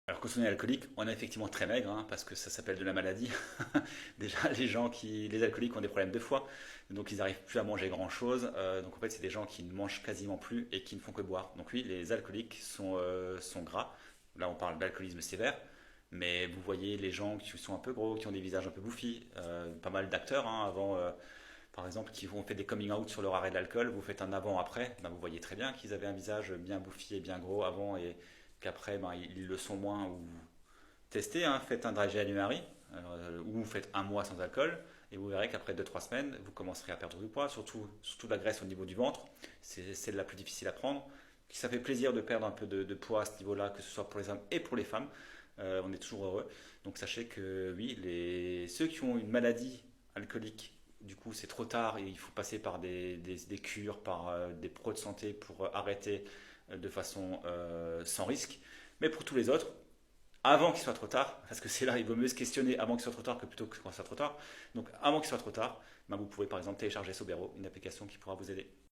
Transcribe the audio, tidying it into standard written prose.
Alors quand on est alcoolique, on est effectivement très maigre, hein, parce que ça s'appelle de la maladie. Déjà, les alcooliques ont des problèmes de foie, donc ils n'arrivent plus à manger grand-chose. Donc en fait, c'est des gens qui ne mangent quasiment plus et qui ne font que boire. Donc oui, les alcooliques sont gras. Là, on parle d'alcoolisme sévère, mais vous voyez les gens qui sont un peu gros, qui ont des visages un peu bouffis. Pas mal d'acteurs, hein, avant, par exemple, qui ont fait des coming out sur leur arrêt de l'alcool. Vous faites un avant-après, ben, vous voyez très bien qu'ils avaient un visage bien bouffi et bien gros avant et qu'après, ben, ils le sont moins. Ou testez, hein, faites un dry January, ou faites un mois sans alcool, et vous verrez qu'après 2 3 semaines, vous commencerez à perdre du poids, surtout la graisse au niveau du ventre. C'est celle la plus difficile à prendre. Ça fait plaisir de perdre un peu de poids à ce niveau-là, que ce soit pour les hommes et pour les femmes. On est toujours heureux. Donc sachez que oui, ceux qui ont une maladie alcoolique, du coup c'est trop tard et il faut passer par des cures, par des pros de santé pour arrêter de façon sans risque. Mais pour tous les autres, avant qu'il soit trop tard, parce que c'est là, il vaut mieux se questionner avant qu'il soit trop tard que plutôt que quand il soit trop tard. Donc avant qu'il soit trop tard, ben, vous pouvez par exemple télécharger Sobero, une application qui pourra vous aider.